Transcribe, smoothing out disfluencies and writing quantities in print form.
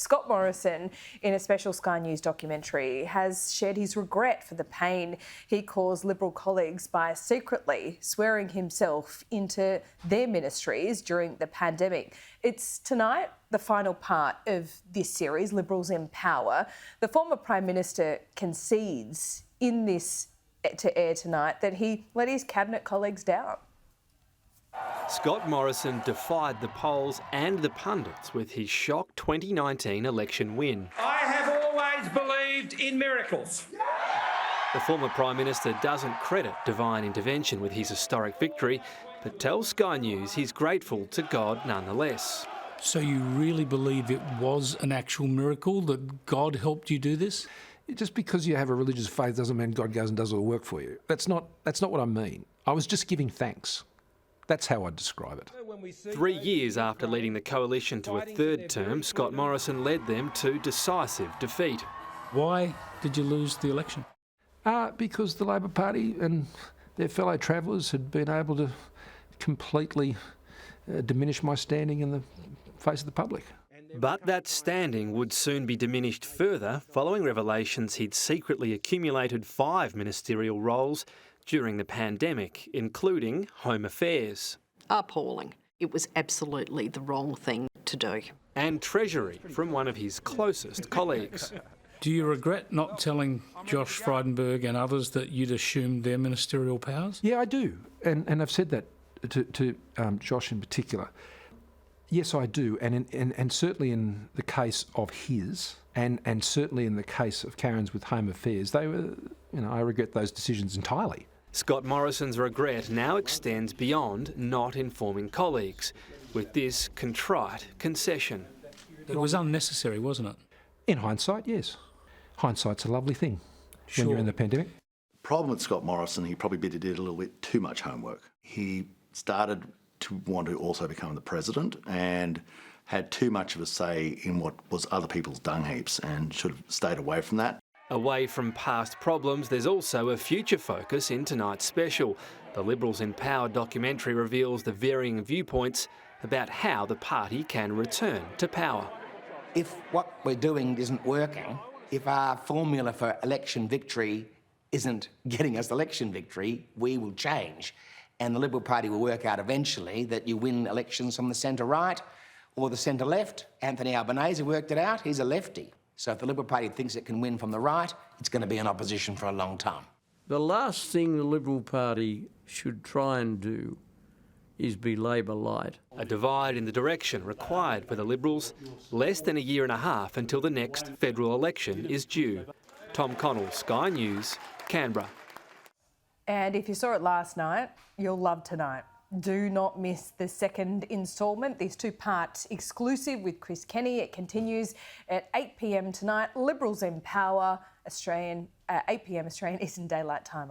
Scott Morrison, in a special Sky News documentary, has shared his regret for the pain he caused Liberal colleagues by secretly swearing himself into their ministries during the pandemic. It's tonight, the final part of this series, Liberals in Power. The former Prime Minister concedes in this to air tonight that he let his cabinet colleagues down. Scott Morrison defied the polls and the pundits with his shock 2019 election win. I have always believed in miracles. The former Prime Minister doesn't credit divine intervention with his historic victory, but tells Sky News he's grateful to God nonetheless. So you really believe it was an actual miracle that God helped you do this? Just because you have a religious faith doesn't mean God goes and does all the work for you. That's not what I mean. I was just giving thanks. That's how I'd describe it. 3 years after leading the coalition to a third term, Scott Morrison led them to decisive defeat. Why did you lose the election? Because the Labor Party and their fellow travellers had been able to completely diminish my standing in the face of the public. But that standing would soon be diminished further following revelations he'd secretly accumulated 5 ministerial roles during the pandemic, including Home Affairs. Appalling. It was absolutely the wrong thing to do. And Treasury from one of his closest colleagues. Do you regret not telling Josh Frydenberg and others that you'd assumed their ministerial powers? Yeah, I do. And I've said that to Josh in particular. Yes, I do. And certainly in the case of his, and certainly in the case of Karen's with Home Affairs, they were, I regret those decisions entirely. Scott Morrison's regret now extends beyond not informing colleagues, with this contrite concession. It was unnecessary, wasn't it? In hindsight, yes. Hindsight's a lovely thing when you're in the pandemic. Problem with Scott Morrison, he probably did a little bit too much homework. He started to want to also become the president and had too much of a say in what was other people's dung heaps and should have stayed away from that. Away from past problems, there's also a future focus in tonight's special. The Liberals in Power documentary reveals the varying viewpoints about how the party can return to power. If what we're doing isn't working, if our formula for election victory isn't getting us election victory, we will change. And the Liberal Party will work out eventually that you win elections from the centre-right or the centre-left. Anthony Albanese worked it out, he's a lefty. So if the Liberal Party thinks it can win from the right, it's going to be in opposition for a long time. The last thing the Liberal Party should try and do is be Labor light. A divide in the direction required for the Liberals, less than a year and a half until the next federal election is due. Tom Connell, Sky News, Canberra. And if you saw it last night, you'll love tonight. Do not miss the second instalment, this 2-part exclusive with Chris Kenny. It continues at 8 p.m. tonight. Liberals in Power, 8 p.m. Australian Eastern Daylight Time.